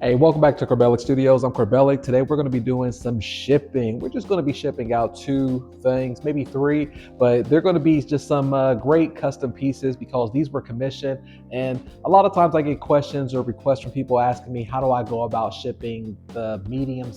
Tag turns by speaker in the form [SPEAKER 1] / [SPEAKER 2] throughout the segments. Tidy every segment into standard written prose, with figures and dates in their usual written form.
[SPEAKER 1] Hey, welcome back to Corbellic Studios. I'm Corbellic. Today we're going to be doing some shipping. We're just going to be shipping out 2 things, maybe 3, but they're going to be just some great custom pieces because these were commissioned. And a lot of times I get questions or requests from people asking me, how do I go about shipping the medium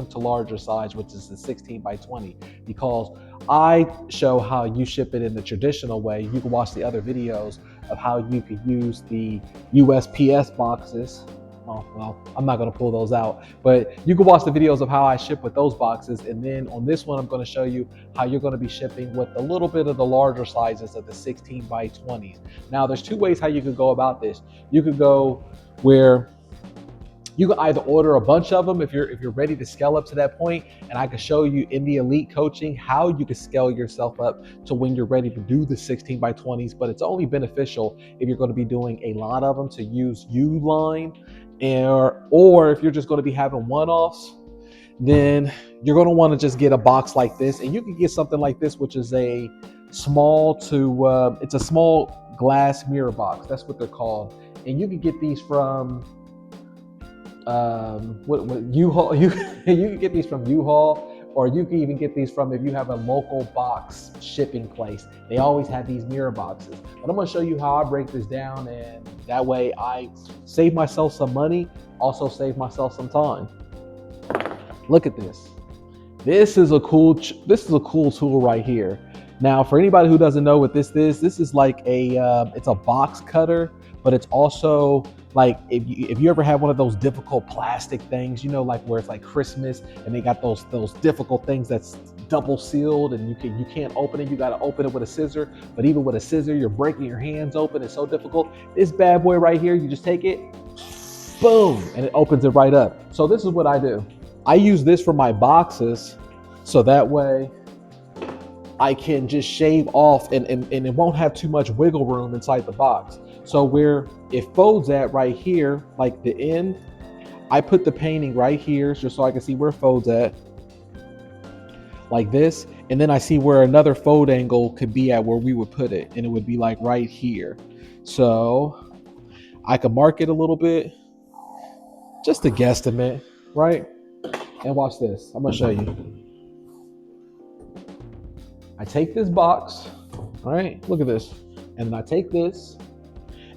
[SPEAKER 1] to larger size, which is the 16 by 20, because I show how you ship it in the traditional way. You can watch the other videos of how you could use the USPS boxes. Oh, well, I'm not going to pull those out, but you can watch the videos of how I ship with those boxes. And then on this one, I'm going to show you how you're going to be shipping with a little bit of the larger sizes of the 16 by 20s. Now, there's 2 ways how you could go about this. You could go where you can either order a bunch of them if you're ready to scale up to that point, and I can show you in the elite coaching how you can scale yourself up to when you're ready to do the 16 by 20s. But it's only beneficial if you're going to be doing a lot of them to use U-line, or if you're just going to be having one-offs, then you're going to want to just get a box like this. And you can get something like this, which is a small it's a small glass mirror box. That's what they're called. And you can get these from U-Haul. You can get these from U-Haul, or you can even get these from, if you have a local box shipping place. They always have these mirror boxes. But I'm going to show you how I break this down, and that way I save myself some money, also save myself some time. Look at this. This is a cool tool right here. Now, for anybody who doesn't know what this is like it's a box cutter, but it's also like if you ever have one of those difficult plastic things, you know, like where it's like Christmas and they got those difficult things that's double sealed and you can't open it. You got to open it with a scissor. But even with a scissor, you're breaking your hands open. It's so difficult. This bad boy right here, you just take it, boom, and it opens it right up. So this is what I do. I use this for my boxes, so that way I can just shave off and it won't have too much wiggle room inside the box. So where it folds at right here, like the end, I put the painting right here just so I can see where it folds at, like this. And then I see where another fold angle could be at where we would put it. And it would be like right here. So I can mark it a little bit, just a guesstimate, right? And watch this. I'm gonna show you. I take this box, all right? Look at this. And then I take this.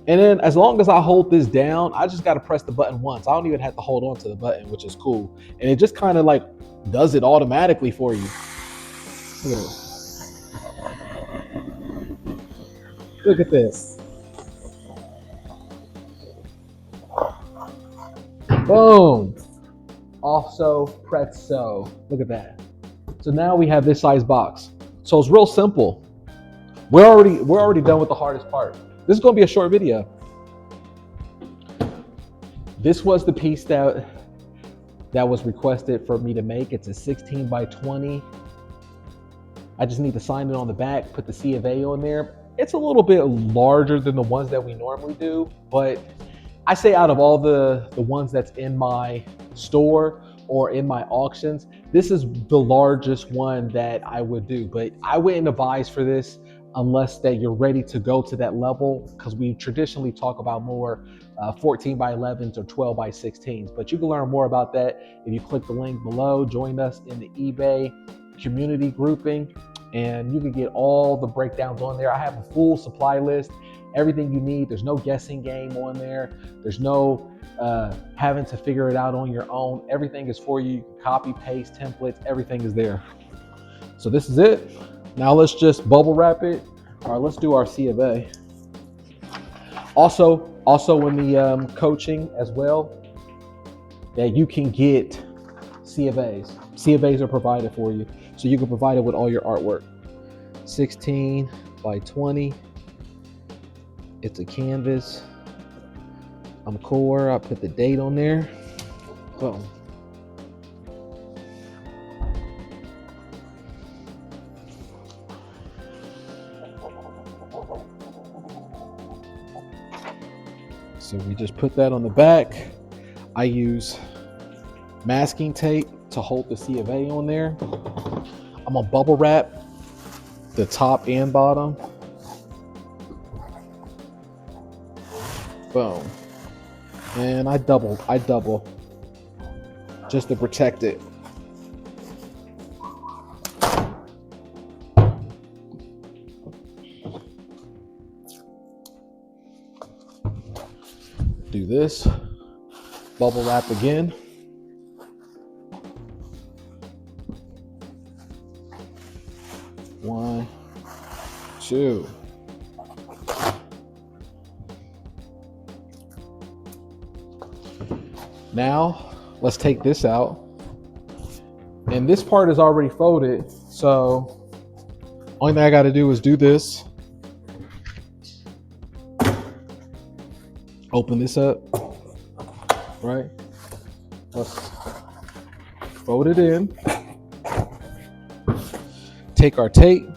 [SPEAKER 1] And then as long as I hold this down, I just got to press the button once. I don't even have to hold on to the button, which is cool. And it just kind of like does it automatically for you. Look at this. Look at this. Boom. Also press so. Look at that. So now we have this size box. So it's real simple. We're already done with the hardest part. This is going to be a short video. This was the piece that was requested for me to make. It's a 16 by 20. I just need to sign it on the back, put the C of A on there. It's a little bit larger than the ones that we normally do, but I say out of all the ones that's in my store or in my auctions, this is the largest one that I would do. But I wouldn't advise for this unless that you're ready to go to that level, because we traditionally talk about more 14 by 11s or 12 by 16s. But you can learn more about that if you click the link below. Join us in the eBay community grouping, and you can get all the breakdowns on there. I have a full supply list, everything you need. There's no guessing game on there. There's no having to figure it out on your own. Everything is for you. You can copy, paste, templates, everything is there. So this is it. Now let's just bubble wrap it, or let's do our C of A. Also in the coaching as well, that you can get C of A's. C of A's are provided for you, so you can provide it with all your artwork. 16 by 20. It's a canvas. I'm core. I put the date on there. Boom. So we just put that on the back. I use masking tape to hold the C of A on there. I'm gonna bubble wrap the top and bottom. Boom. And I double just to protect it. Do this, bubble wrap again. One, two. Now, let's take this out. And this part is already folded, so only thing I gotta do is do this. Open this up, right? Let's fold it in. Take our tape.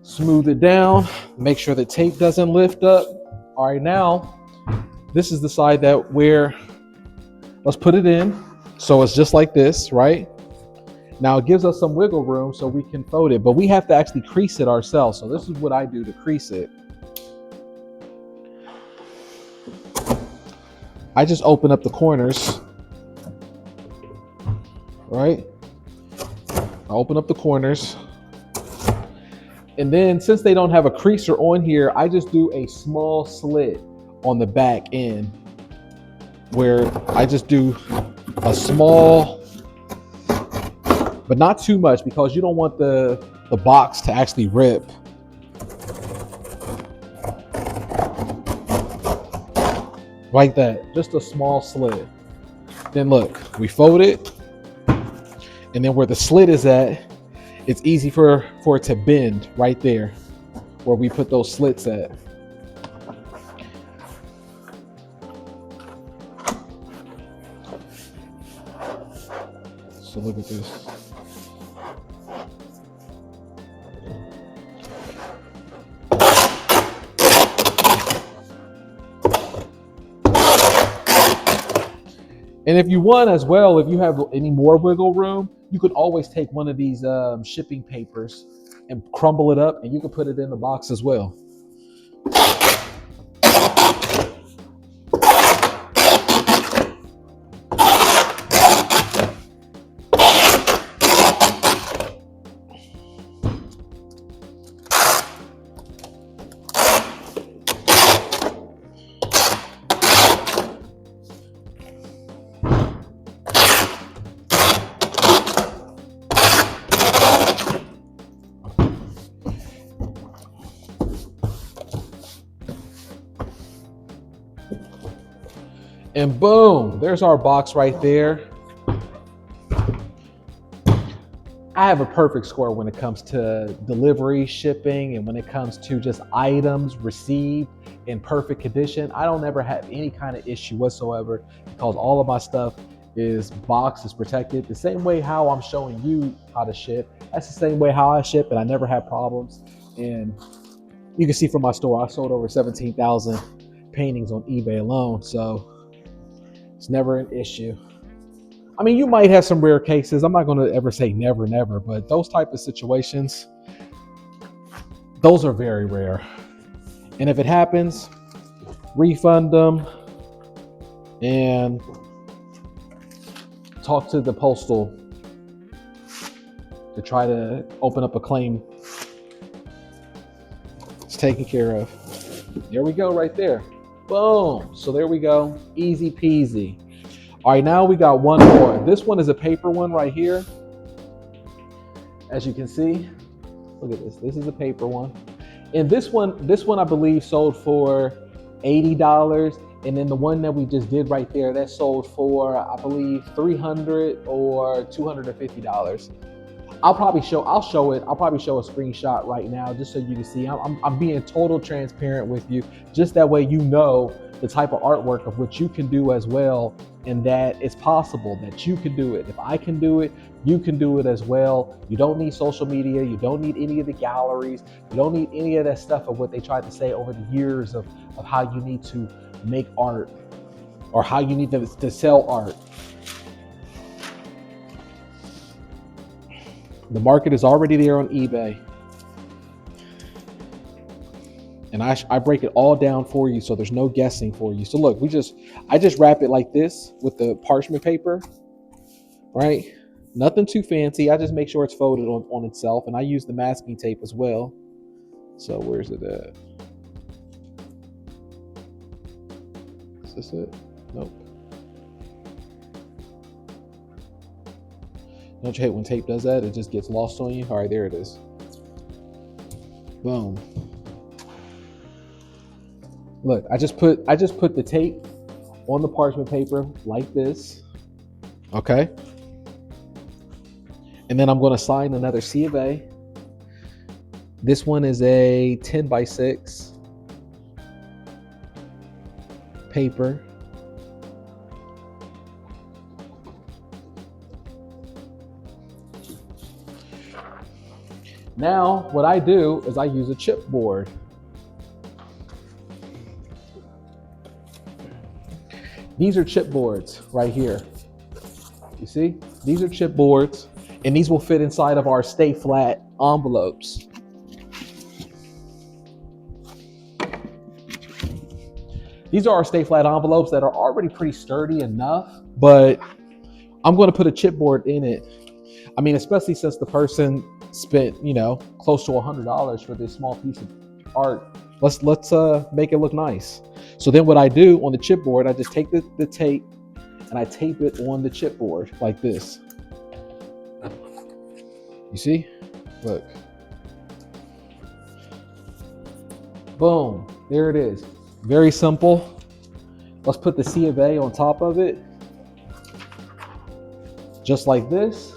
[SPEAKER 1] Smooth it down, make sure the tape doesn't lift up. All right, now this is the side that let's put it in. So it's just like this, right? Now it gives us some wiggle room so we can fold it, but we have to actually crease it ourselves. So this is what I do to crease it. I just open up the corners, right? I open up the corners. And then since they don't have a creaser on here, I just do a small slit on the back end where I just do a small, but not too much because you don't want the box to actually rip. Like that, just a small slit. Then look, we fold it, and then where the slit is at, it's easy for it to bend right there where we put those slits at. So look at this. And if you want as well, if you have any more wiggle room, you could always take one of these shipping papers and crumble it up, and you can put it in the box as well. And boom, there's our box right there. I have a perfect score when it comes to delivery, shipping, and when it comes to just items received in perfect condition. I don't ever have any kind of issue whatsoever because all of my stuff is boxed, is protected. The same way how I'm showing you how to ship, that's the same way how I ship, and I never have problems. And you can see from my store, I sold over 17,000 paintings on eBay alone, so it's never an issue. I mean, you might have some rare cases. I'm not going to ever say never, never, but those type of situations, those are very rare. And if it happens, refund them and talk to the postal to try to open up a claim. It's taken care of. There we go right there. Boom. So there we go. Easy peasy. All right, now we got one more. This one is a paper one right here. As you can see, look at this. This is a paper one. And this one I believe sold for $80. And then the one that we just did right there, that sold for, I believe, $300 or $250. I'll show it. I'll probably show a screenshot right now just so you can see. I'm being total transparent with you, just that way you know the type of artwork of which you can do as well, and that it's possible that you can do it. If I can do it, you can do it as well. You don't need social media. You don't need any of the galleries. You don't need any of that stuff of what they tried to say over the years of how you need to make art or how you need to sell art. The market is already there on eBay. And I break it all down for you so there's no guessing for you. So look, I just wrap it like this with the parchment paper, right? Nothing too fancy. I just make sure it's folded on itself, and I use the masking tape as well. So where's it at? Is this it? Nope. Don't you hate when tape does that? It just gets lost on you. All right, there it is. Boom. Look, I just put the tape on the parchment paper like this. Okay. And then I'm going to sign another C of A. This one is a 10x6 paper. Now, what I do is I use a chipboard. These are chipboards right here. You see? These are chipboards, and these will fit inside of our Stay Flat envelopes. These are our Stay Flat envelopes that are already pretty sturdy enough, but I'm going to put a chipboard in it. I mean, especially since the person spent, close to $100 for this small piece of art. Let's make it look nice. So then what I do on the chipboard, I just take the tape and I tape it on the chipboard like this. You see? Look. Boom. There it is. Very simple. Let's put the C of A on top of it. Just like this.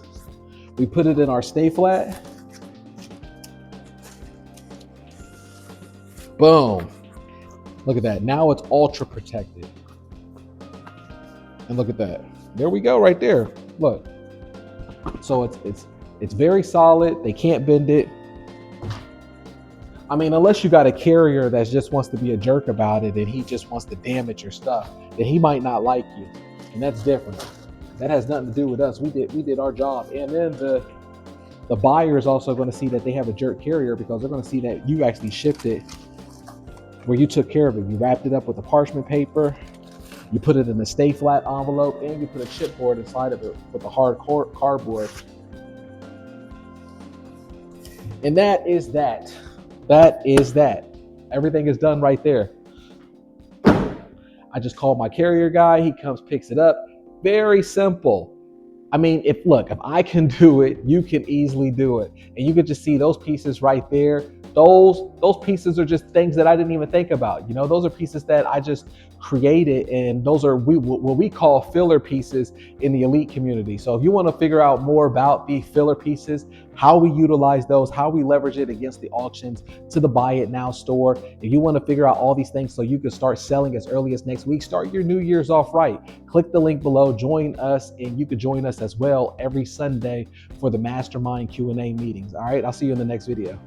[SPEAKER 1] We put it in our Stay Flat. Boom. Look at that. Now it's ultra protected. And look at that. There we go right there. Look. So it's very solid. They can't bend it. I mean, unless you got a carrier that just wants to be a jerk about it and he just wants to damage your stuff, then he might not like you. And that's different. That has nothing to do with us. We did our job. And then the buyer is also going to see that they have a jerk carrier, because they're going to see that you actually shipped it where you took care of it. You wrapped it up with the parchment paper, you put it in a Stay Flat envelope, and you put a chipboard inside of it with a hard cardboard. And that is that. That is that. Everything is done right there. I just called my carrier guy. He comes, picks it up. Very simple. I mean, if I can do it, you can easily do it. And you could just see those pieces right there. Those pieces are just things that I didn't even think about. Those are pieces that I just created, and those are what we call filler pieces in the elite community. So if you want to figure out more about the filler pieces, how we utilize those, how we leverage it against the auctions to the Buy It Now store, if you want to figure out all these things so you can start selling as early as next week, start your New Year's off right, click the link below, join us, and you could join us as well every Sunday for the Mastermind Q&A meetings. All right, I'll see you in the next video.